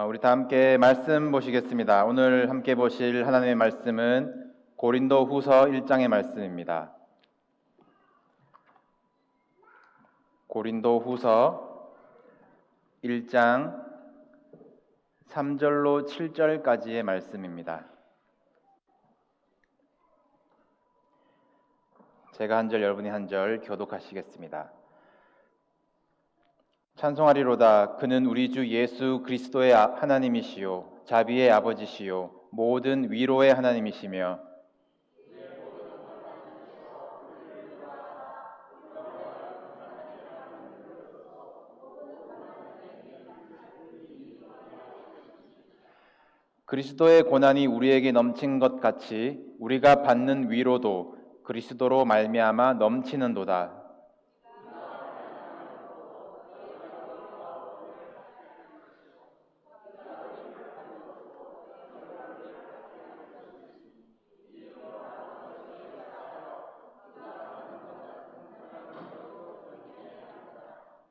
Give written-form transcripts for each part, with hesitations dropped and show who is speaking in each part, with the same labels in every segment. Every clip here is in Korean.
Speaker 1: 우리 다 함께 말씀 보시겠습니다. 오늘 함께 보실 하나님의 말씀은 고린도 후서 1장의 말씀입니다. 고린도 후서 1장 3절로 7절까지의 말씀입니다. 제가 한 절, 여러분이 한 절 교독하시겠습니다. 찬송하리로다. 그는 우리 주 예수 그리스도의 하나님이시요 자비의 아버지시요 모든 위로의 하나님이시며 그리스도의 고난이 우리에게 넘친 것 같이 우리가 받는 위로도 그리스도로 말미암아 넘치는도다.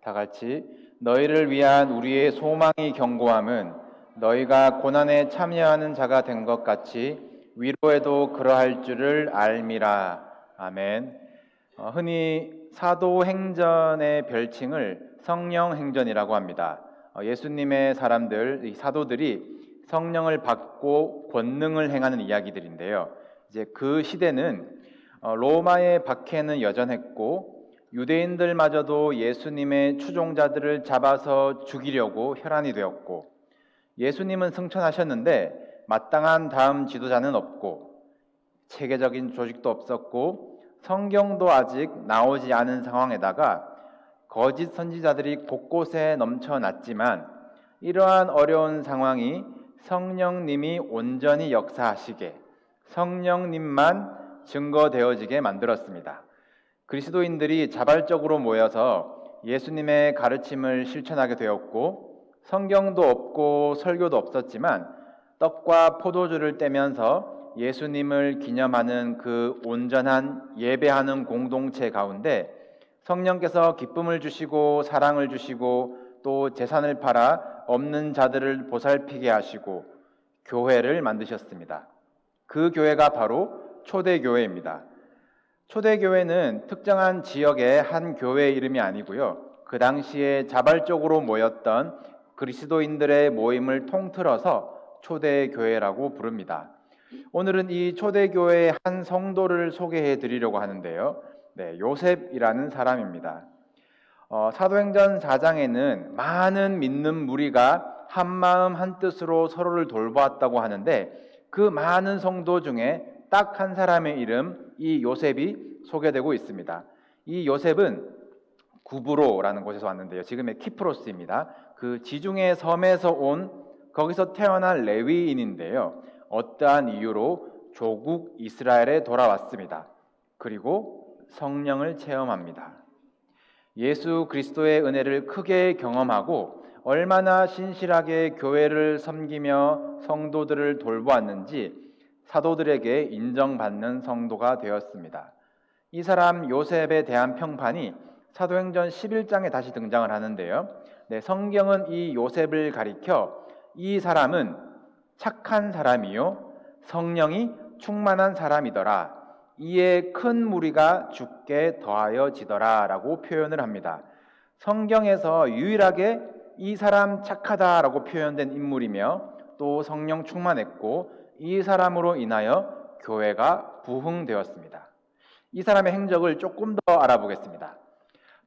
Speaker 1: 다 같이 너희를 위한 우리의 소망이 견고함은 너희가 고난에 참여하는 자가 된 것 같이 위로에도 그러할 줄을 알미라. 아멘. 흔히 사도행전의 별칭을 성령행전이라고 합니다. 예수님의 사람들, 이 사도들이 성령을 받고 권능을 행하는 이야기들인데요. 이제 그 시대는 로마의 박해는 여전했고 유대인들마저도 예수님의 추종자들을 잡아서 죽이려고 혈안이 되었고 예수님은 승천하셨는데 마땅한 다음 지도자는 없고 체계적인 조직도 없었고 성경도 아직 나오지 않은 상황에다가 거짓 선지자들이 곳곳에 넘쳐났지만 이러한 어려운 상황이 성령님이 온전히 역사하시게 성령님만 증거되어지게 만들었습니다. 그리스도인들이 자발적으로 모여서 예수님의 가르침을 실천하게 되었고 성경도 없고 설교도 없었지만 떡과 포도주를 떼면서 예수님을 기념하는 그 온전한 예배하는 공동체 가운데 성령께서 기쁨을 주시고 사랑을 주시고 또 재산을 팔아 없는 자들을 보살피게 하시고 교회를 만드셨습니다. 그 교회가 바로 초대교회입니다. 초대교회는 특정한 지역의 한 교회의 이름이 아니고요. 그 당시에 자발적으로 모였던 그리스도인들의 모임을 통틀어서 초대교회라고 부릅니다. 오늘은 이 초대교회의 한 성도를 소개해 드리려고 하는데요. 요셉이라는 사람입니다. 사도행전 4장에는 많은 믿는 무리가 한마음 한뜻으로 서로를 돌보았다고 하는데 그 많은 성도 중에 딱 한 사람의 이름, 이 요셉이 소개되고 있습니다. 이 요셉은 구브로라는 곳에서 왔는데요. 지금의 키프로스입니다. 그 지중해 섬에서 온 거기서 태어난 레위인인데요. 어떠한 이유로 조국 이스라엘에 돌아왔습니다. 그리고 성령을 체험합니다. 예수 그리스도의 은혜를 크게 경험하고 얼마나 신실하게 교회를 섬기며 성도들을 돌보았는지 사도들에게 인정받는 성도가 되었습니다. 이 사람 요셉에 대한 평판이 사도행전 11장에 다시 등장을 하는데요. 성경은 이 요셉을 가리켜 이 사람은 착한 사람이요 성령이 충만한 사람이더라. 이에 큰 무리가 죽게 더하여지더라 라고 표현을 합니다. 성경에서 유일하게 이 사람 착하다라고 표현된 인물이며 또 성령 충만했고 이 사람으로 인하여 교회가 부흥되었습니다. 이 사람의 행적을 조금 더 알아보겠습니다.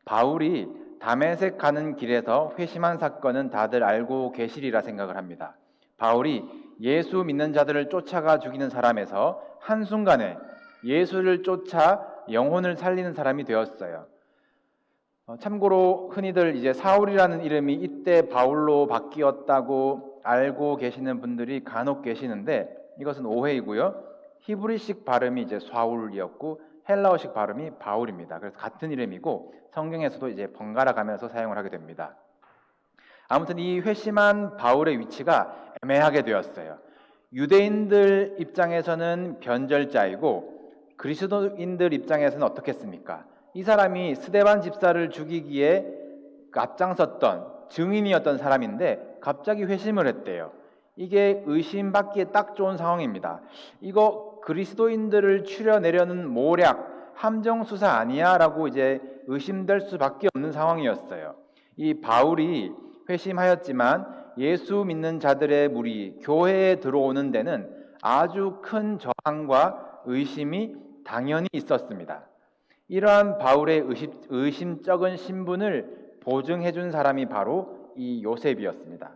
Speaker 1: 바울이 다메섹 가는 길에서 회심한 사건은 다들 알고 계시리라 생각을 합니다. 바울이 예수 믿는 자들을 쫓아가 죽이는 사람에서 한순간에 예수를 쫓아 영혼을 살리는 사람이 되었어요. 참고로 흔히들 이제 사울이라는 이름이 이때 바울로 바뀌었다고 알고 계시는 분들이 간혹 계시는데 이것은 오해이고요. 히브리식 발음이 이제 사울이었고 헬라어식 발음이 바울입니다. 그래서 같은 이름이고 성경에서도 이제 번갈아 가면서 사용을 하게 됩니다. 아무튼 이 회심한 바울의 위치가 애매하게 되었어요. 유대인들 입장에서는 변절자이고 그리스도인들 입장에서는 어떻겠습니까? 이 사람이 스데반 집사를 죽이기에 앞장섰던 증인이었던 사람인데 갑자기 회심을 했대요. 이게 의심받기에 딱 좋은 상황입니다. 이거 그리스도인들을 추려내려는 모략, 함정 수사 아니야? 라고 이제 의심될 수밖에 없는 상황이었어요. 이 바울이 회심하였지만 예수 믿는 자들의 무리, 교회에 들어오는 데는 아주 큰 저항과 의심이 당연히 있었습니다. 이러한 바울의 의심쩍은 신분을 보증해 준 사람이 바로 이 요셉이었습니다.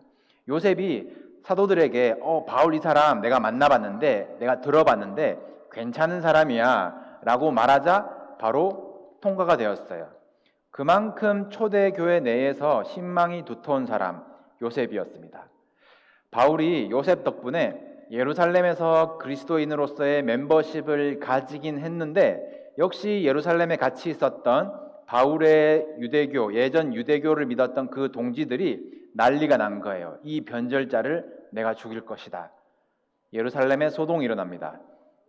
Speaker 1: 요셉이 사도들에게 바울 이 사람 내가 만나봤는데, 내가 들어봤는데 괜찮은 사람이야 라고 말하자 바로 통과가 되었어요. 그만큼 초대교회 내에서 신망이 두터운 사람 요셉이었습니다. 바울이 요셉 덕분에 예루살렘에서 그리스도인으로서의 멤버십을 가지긴 했는데, 역시 예루살렘에 같이 있었던 바울의 유대교, 예전 유대교를 믿었던 그 동지들이 난리가 난 거예요. 이 변절자를 내가 죽일 것이다. 예루살렘에 소동이 일어납니다.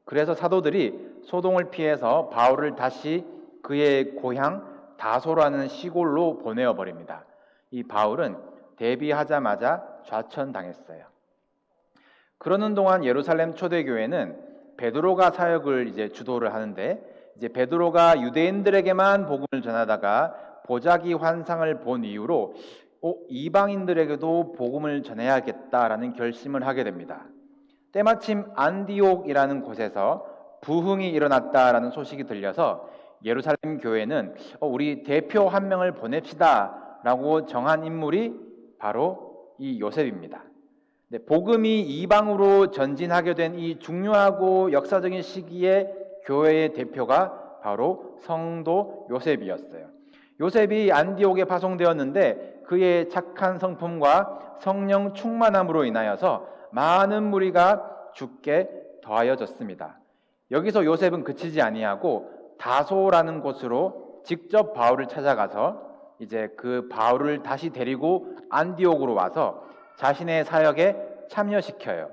Speaker 1: 그래서 사도들이 소동을 피해서 바울을 다시 그의 고향 다소라는 시골로 보내어 버립니다. 이 바울은 데뷔하자마자 좌천당했어요. 그러는 동안 예루살렘 초대교회는 베드로가 사역을 이제 주도를 하는데, 이제 베드로가 유대인들에게만 복음을 전하다가 보자기 환상을 본 이후로 이방인들에게도 복음을 전해야겠다라는 결심을 하게 됩니다. 때마침 안디옥이라는 곳에서 부흥이 일어났다라는 소식이 들려서 예루살렘 교회는 우리 대표 한 명을 보냅시다 라고 정한 인물이 바로 이 요셉입니다. 복음이 이방으로 전진하게 된 이 중요하고 역사적인 시기에 교회의 대표가 바로 성도 요셉이었어요. 요셉이 안디옥에 파송되었는데 그의 착한 성품과 성령 충만함으로 인하여서 많은 무리가 죽게 더하여졌습니다. 여기서 요셉은 그치지 아니하고 다소라는 곳으로 직접 바울을 찾아가서 이제 그 바울을 다시 데리고 안디옥으로 와서 자신의 사역에 참여시켜요.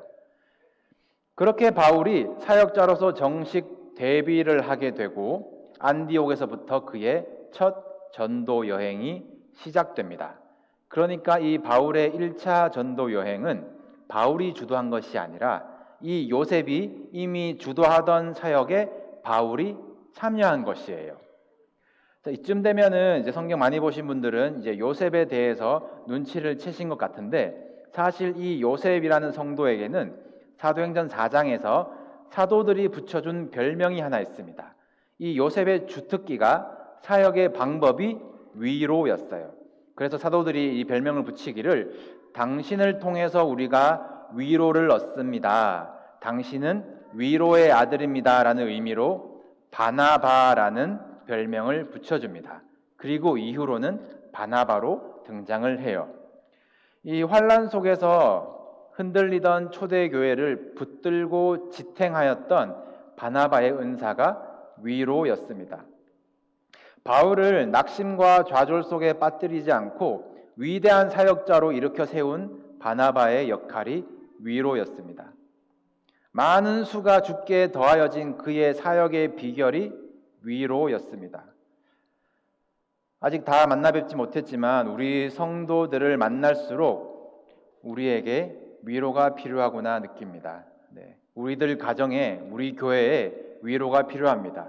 Speaker 1: 그렇게 바울이 사역자로서 정식 데뷔를 하게 되고 안디옥에서부터 그의 첫 전도 여행이 시작됩니다. 그러니까 이 바울의 1차 전도 여행은 바울이 주도한 것이 아니라 이 요셉이 이미 주도하던 사역에 바울이 참여한 것이에요. 이쯤 되면은 이제 성경 많이 보신 분들은 이제 요셉에 대해서 눈치를 채신 것 같은데, 사실 이 요셉이라는 성도에게는 사도행전 4장에서 사도들이 붙여준 별명이 하나 있습니다. 이 요셉의 주특기가 사역의 방법이 위로였어요. 그래서 사도들이 이 별명을 붙이기를 당신을 통해서 우리가 위로를 얻습니다. 당신은 위로의 아들입니다. 라는 의미로 바나바라는 별명을 붙여줍니다. 그리고 이후로는 바나바로 등장을 해요. 이 환난 속에서 흔들리던 초대교회를 붙들고 지탱하였던 바나바의 은사가 위로였습니다. 바울을 낙심과 좌절 속에 빠뜨리지 않고 위대한 사역자로 일으켜 세운 바나바의 역할이 위로였습니다. 많은 수가 죽게 더하여진 그의 사역의 비결이 위로였습니다. 아직 다 만나 뵙지 못했지만 우리 성도들을 만날수록 우리에게 위로가 필요하구나 느낍니다. 우리들 가정에, 우리 교회에 위로가 필요합니다.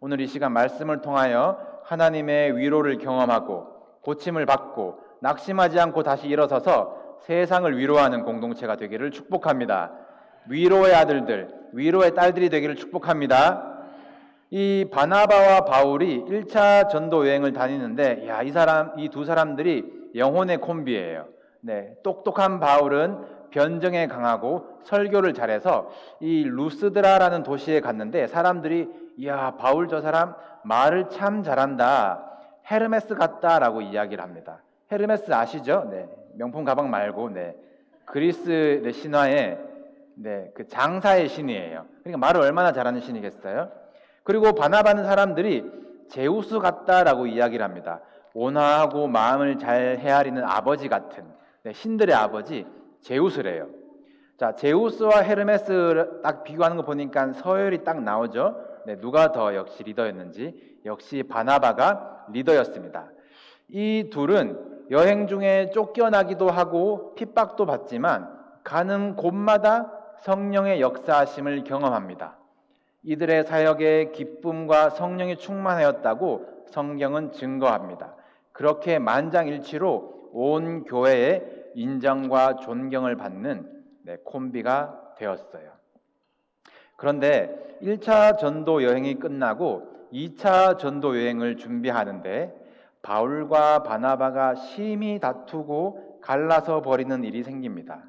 Speaker 1: 오늘 이 시간 말씀을 통하여 하나님의 위로를 경험하고 고침을 받고 낙심하지 않고 다시 일어서서 세상을 위로하는 공동체가 되기를 축복합니다. 위로의 아들들, 위로의 딸들이 되기를 축복합니다. 이 바나바와 바울이 1차 전도 여행을 다니는데, 이 두 사람들이 영혼의 콤비예요. 똑똑한 바울은 변정에 강하고 설교를 잘해서 이 루스드라라는 도시에 갔는데 사람들이 바울 저 사람 말을 참 잘한다, 헤르메스 같다라고 이야기를 합니다. 헤르메스 아시죠? 명품 가방 말고 그리스 신화의 그 장사의 신이에요. 그러니까 말을 얼마나 잘하는 신이겠어요? 그리고 바나바는 사람들이 제우스 같다라고 이야기를 합니다. 온화하고 마음을 잘 헤아리는 아버지 같은 신들의 아버지 제우스래요. 자, 제우스와 헤르메스 딱 비교하는 거 보니까 서열이 딱 나오죠. 누가 더 역시 리더였는지, 역시 바나바가 리더였습니다. 이 둘은 여행 중에 쫓겨나기도 하고 핍박도 받지만 가는 곳마다 성령의 역사하심을 경험합니다. 이들의 사역에 기쁨과 성령이 충만하였다고 성경은 증거합니다. 그렇게 만장일치로 온 교회의 인정과 존경을 받는 콤비가 되었어요. 그런데 1차 전도 여행이 끝나고 2차 전도 여행을 준비하는데 바울과 바나바가 심히 다투고 갈라서 버리는 일이 생깁니다.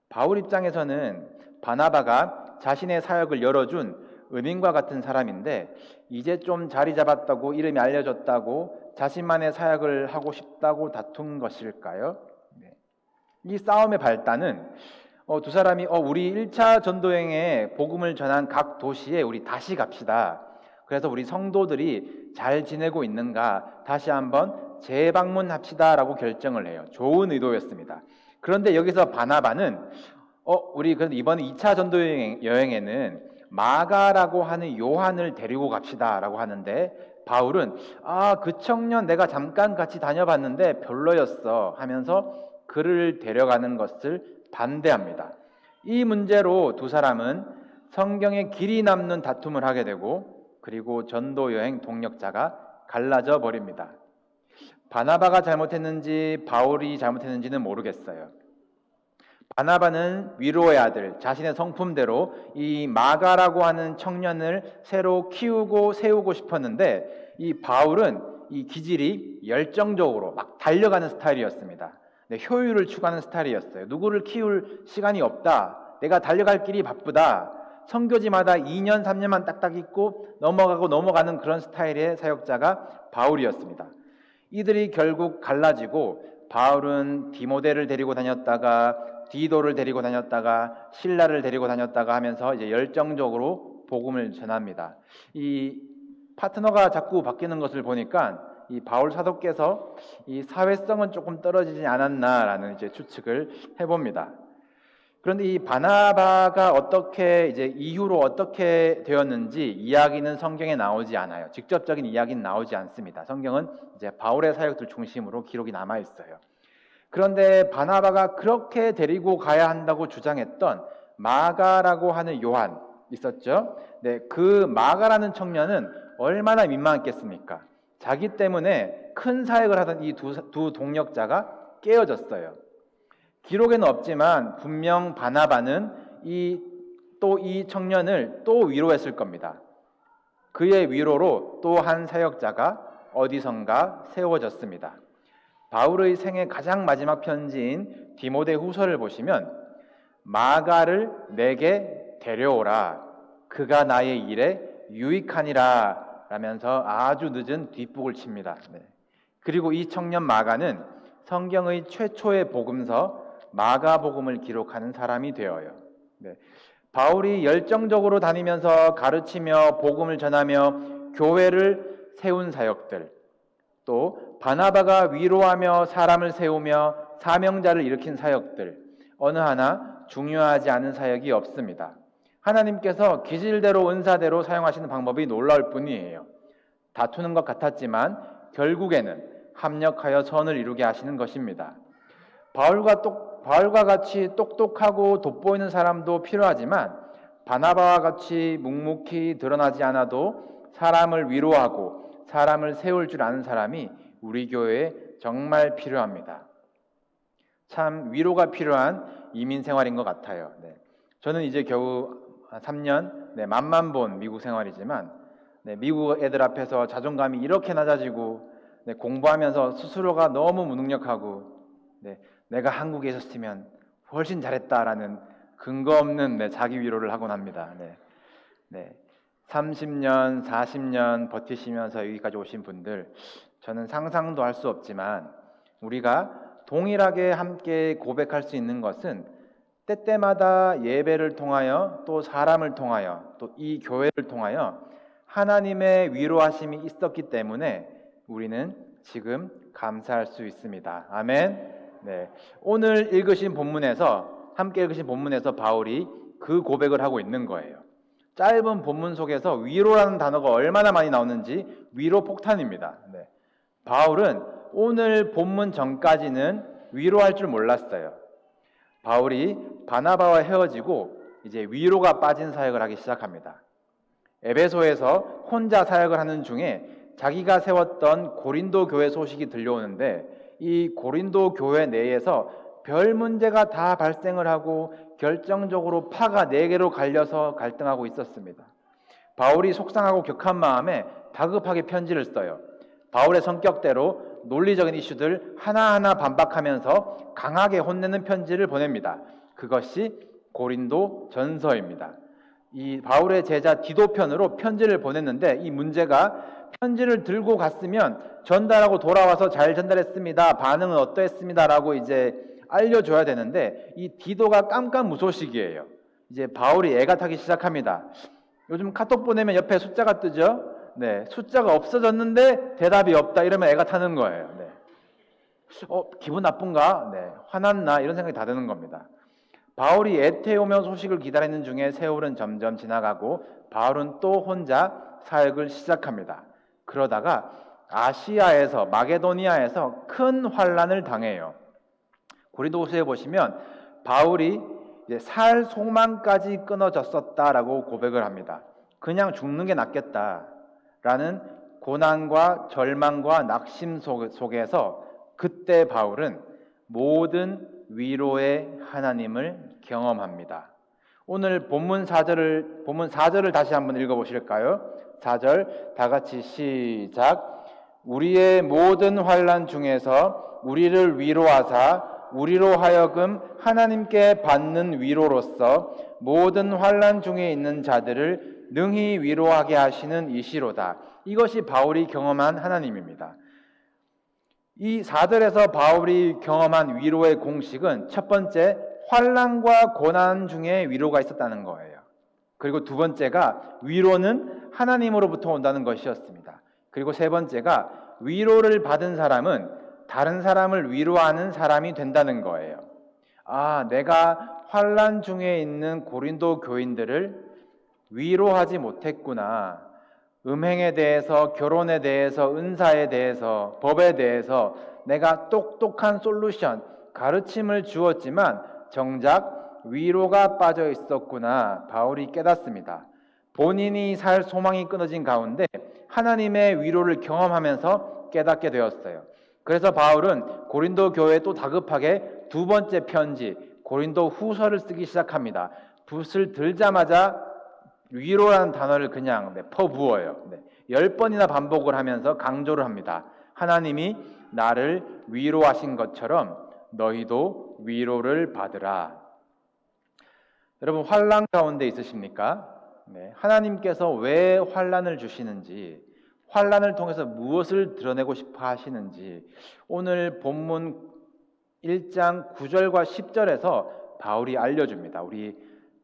Speaker 1: 바울 입장에서는 바나바가 자신의 사역을 열어준 은인과 같은 사람인데 이제 좀 자리 잡았다고 이름이 알려졌다고 자신만의 사역을 하고 싶다고 다툰 것일까요? 이 싸움의 발단은 두 사람이 우리 1차 전도여행에 복음을 전한 각 도시에 우리 다시 갑시다. 그래서 우리 성도들이 잘 지내고 있는가 다시 한번 재방문합시다라고 결정을 해요. 좋은 의도였습니다. 그런데 여기서 바나바는 우리 이번 2차 전도 여행에는 마가라고 하는 요한을 데리고 갑시다라고 하는데 바울은 그 청년 내가 잠깐 같이 다녀봤는데 별로였어 하면서 그를 데려가는 것을 반대합니다. 이 문제로 두 사람은 성경에 길이 남는 다툼을 하게 되고 그리고 전도 여행 동력자가 갈라져 버립니다. 바나바가 잘못했는지 바울이 잘못했는지는 모르겠어요. 바나바는 위로의 아들, 자신의 성품대로 이 마가라고 하는 청년을 새로 키우고 세우고 싶었는데 이 바울은 이 기질이 열정적으로 막 달려가는 스타일이었습니다. 효율을 추구하는 스타일이었어요. 누구를 키울 시간이 없다. 내가 달려갈 길이 바쁘다. 선교지마다 2년, 3년만 딱딱 있고 넘어가는 그런 스타일의 사역자가 바울이었습니다. 이들이 결국 갈라지고 바울은 디모데를 데리고 다녔다가 디도를 데리고 다녔다가 실라를 데리고 다녔다가 하면서 이제 열정적으로 복음을 전합니다. 이 파트너가 자꾸 바뀌는 것을 보니까 이 바울 사도께서 이 사회성은 조금 떨어지지 않았나라는 이제 추측을 해봅니다. 그런데 이 바나바가 어떻게 이제 이후로 어떻게 되었는지 이야기는 성경에 나오지 않아요. 직접적인 이야기는 나오지 않습니다. 성경은 이제 바울의 사역들 중심으로 기록이 남아 있어요. 그런데 바나바가 그렇게 데리고 가야 한다고 주장했던 마가라고 하는 요한 있었죠. 그 마가라는 청년은 얼마나 민망했겠습니까? 자기 때문에 큰 사역을 하던 이 두 동력자가 깨어졌어요. 기록에는 없지만 분명 바나바는 이 청년을 또 위로했을 겁니다. 그의 위로로 또 한 사역자가 어디선가 세워졌습니다. 바울의 생애 가장 마지막 편지인 디모데 후서를 보시면 마가를 내게 데려오라 그가 나의 일에 유익하니라 라면서 아주 늦은 뒷북을 칩니다. 그리고 이 청년 마가는 성경의 최초의 복음서 마가복음을 기록하는 사람이 되어요. 바울이 열정적으로 다니면서 가르치며 복음을 전하며 교회를 세운 사역들, 또 바나바가 위로하며 사람을 세우며 사명자를 일으킨 사역들, 어느 하나 중요하지 않은 사역이 없습니다. 하나님께서 기질대로 은사대로 사용하시는 방법이 놀라울 뿐이에요. 다투는 것 같았지만 결국에는 합력하여 선을 이루게 하시는 것입니다. 바울과 같이 똑똑하고 돋보이는 사람도 필요하지만 바나바와 같이 묵묵히 드러나지 않아도 사람을 위로하고 사람을 세울 줄 아는 사람이 우리 교회에 정말 필요합니다. 참 위로가 필요한 이민 생활인 것 같아요. 저는 이제 겨우 3년 맛만 본 미국 생활이지만 미국 애들 앞에서 자존감이 이렇게 낮아지고 공부하면서 스스로가 너무 무능력하고 내가 한국에 있었으면 훨씬 잘했다라는 근거 없는 자기 위로를 하곤 합니다. 30년, 40년 버티시면서 여기까지 오신 분들, 저는 상상도 할 수 없지만 우리가 동일하게 함께 고백할 수 있는 것은 때때마다 예배를 통하여 또 사람을 통하여 또 이 교회를 통하여 하나님의 위로하심이 있었기 때문에 우리는 지금 감사할 수 있습니다. 아멘. 오늘 함께 읽으신 본문에서 바울이 그 고백을 하고 있는 거예요. 짧은 본문 속에서 위로라는 단어가 얼마나 많이 나오는지 위로 폭탄입니다. 바울은 오늘 본문 전까지는 위로할 줄 몰랐어요. 바울이 바나바와 헤어지고 이제 위로가 빠진 사역을 하기 시작합니다. 에베소에서 혼자 사역을 하는 중에 자기가 세웠던 고린도 교회 소식이 들려오는데 이 고린도 교회 내에서 별 문제가 다 발생을 하고 결정적으로 파가 4개로 갈려서 갈등하고 있었습니다. 바울이 속상하고 격한 마음에 다급하게 편지를 써요. 바울의 성격대로 논리적인 이슈들 하나하나 반박하면서 강하게 혼내는 편지를 보냅니다. 그것이 고린도 전서입니다. 이 바울의 제자 디도편으로 편지를 보냈는데 이 문제가 편지를 들고 갔으면 전달하고 돌아와서 잘 전달했습니다. 반응은 어떠했습니다. 라고 이제 알려줘야 되는데 이 디도가 깜깜무소식이에요. 이제 바울이 애가 타기 시작합니다. 요즘 카톡 보내면 옆에 숫자가 뜨죠. 네, 숫자가 없어졌는데 대답이 없다 이러면 애가 타는 거예요. 네. 기분 나쁜가? 네, 화났나? 이런 생각이 다 드는 겁니다. 바울이 에테오면 소식을 기다리는 중에 세월은 점점 지나가고 바울은 또 혼자 사역을 시작합니다. 그러다가 아시아에서 마게도니아에서 큰 환란을 당해요. 고린도후서에 보시면 바울이 이제 살 소망까지 끊어졌었다라고 고백을 합니다. 그냥 죽는 게 낫겠다라는 고난과 절망과 낙심 속에서 그때 바울은 모든 위로의 하나님을 경험합니다. 오늘 본문 4절을 다시 한번 읽어보실까요? 4절 다 같이 시작. 우리의 모든 환난 중에서 우리를 위로하사 우리로 하여금 하나님께 받는 위로로서 모든 환난 중에 있는 자들을 능히 위로하게 하시는 이시로다. 이것이 바울이 경험한 하나님입니다. 이 4절에서 바울이 경험한 위로의 공식은 첫 번째, 환난과 고난 중에 위로가 있었다는 거예요. 그리고 두 번째가 위로는 하나님으로부터 온다는 것이었습니다. 그리고 세 번째가 위로를 받은 사람은 다른 사람을 위로하는 사람이 된다는 거예요. 내가 환난 중에 있는 고린도 교인들을 위로하지 못했구나. 음행에 대해서, 결혼에 대해서, 은사에 대해서, 법에 대해서 내가 똑똑한 솔루션, 가르침을 주었지만 정작 위로가 빠져 있었구나. 바울이 깨닫습니다. 본인이 살 소망이 끊어진 가운데 하나님의 위로를 경험하면서 깨닫게 되었어요. 그래서 바울은 고린도 교회에 또 다급하게 두 번째 편지, 고린도 후서를 쓰기 시작합니다. 붓을 들자마자 위로라는 단어를 그냥 퍼부어요. 10번이나 반복을 하면서 강조를 합니다. 하나님이 나를 위로하신 것처럼 너희도 위로를 받으라. 여러분 환난 가운데 있으십니까? 하나님께서 왜 환난을 주시는지, 환난을 통해서 무엇을 드러내고 싶어 하시는지 오늘 본문 1장 9절과 10절에서 바울이 알려줍니다. 우리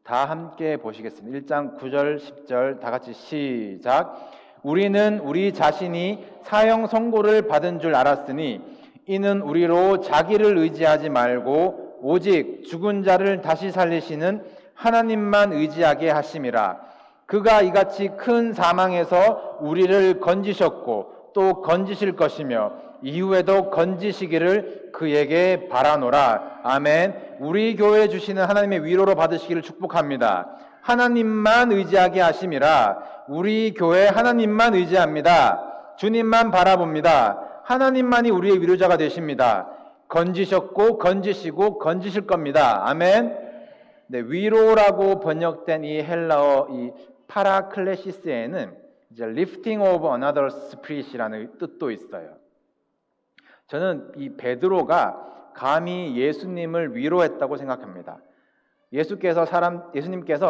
Speaker 1: 다 함께 보시겠습니다. 1장 9절 10절 다 같이 시작. 우리는 우리 자신이 사형 선고를 받은 줄 알았으니 이는 우리로 자기를 의지하지 말고 오직 죽은 자를 다시 살리시는 하나님만 의지하게 하심이라. 그가 이같이 큰 사망에서 우리를 건지셨고 또 건지실 것이며 이후에도 건지시기를 그에게 바라노라. 아멘. 우리 교회에 주시는 하나님의 위로로 받으시기를 축복합니다. 하나님만 의지하게 하심이라. 우리 교회 하나님만 의지합니다. 주님만 바라봅니다. 하나님만이 우리의 위로자가 되십니다. 건지셨고 건지시고 건지실 겁니다. 아멘. 위로라고 번역된 이 헬라어 이 파라클레시스에는 이제 lifting of another spirit이라는 뜻도 있어요. 저는 이 베드로가 감히 예수님을 위로했다고 생각합니다. 예수님께서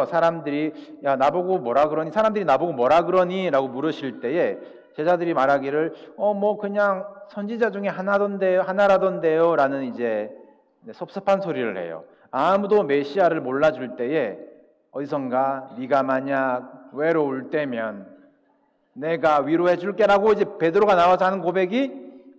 Speaker 1: 사람들이 나보고 뭐라 그러니, 사람들이 나보고 뭐라 그러니 라고 물으실 때에 제자들이 말하기를 그냥 선지자 중에 하나라던데요 라는 이제 섭섭한 소리를 해요. 아무도 메시아를 몰라줄 때에 어디선가 네가 만약 외로울 때면 내가 위로해 줄게라고 이제 베드로가 나와서 하는 고백이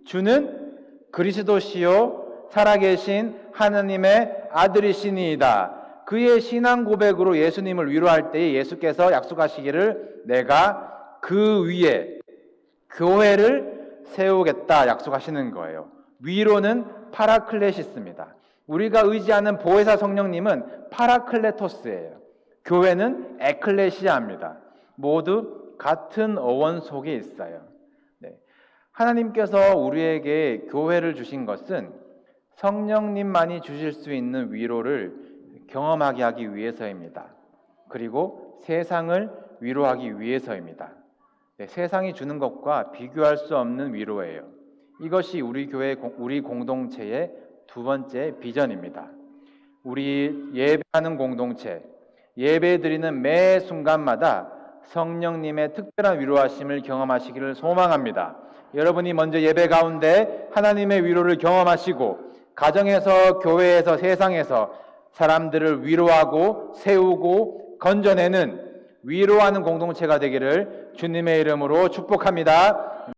Speaker 1: 주는 그리스도시요 살아계신 하나님의 아들이시니이다. 그의 신앙 고백으로 예수님을 위로할 때에 예수께서 약속하시기를 내가 그 위에 교회를 세우겠다 약속하시는 거예요. 위로는 파라클레시스입니다. 우리가 의지하는 보혜사 성령님은 파라클레토스예요. 교회는 에클레시아입니다. 모두 같은 어원 속에 있어요. 네. 하나님께서 우리에게 교회를 주신 것은 성령님만이 주실 수 있는 위로를 경험하게 하기 위해서입니다. 그리고 세상을 위로하기 위해서입니다. 네, 세상이 주는 것과 비교할 수 없는 위로예요. 이것이 우리 교회, 우리 공동체의 두 번째 비전입니다. 우리 예배하는 공동체, 예배 드리는 매 순간마다 성령님의 특별한 위로하심을 경험하시기를 소망합니다. 여러분이 먼저 예배 가운데 하나님의 위로를 경험하시고 가정에서, 교회에서, 세상에서 사람들을 위로하고 세우고 건져내는 위로하는 공동체가 되기를 주님의 이름으로 축복합니다.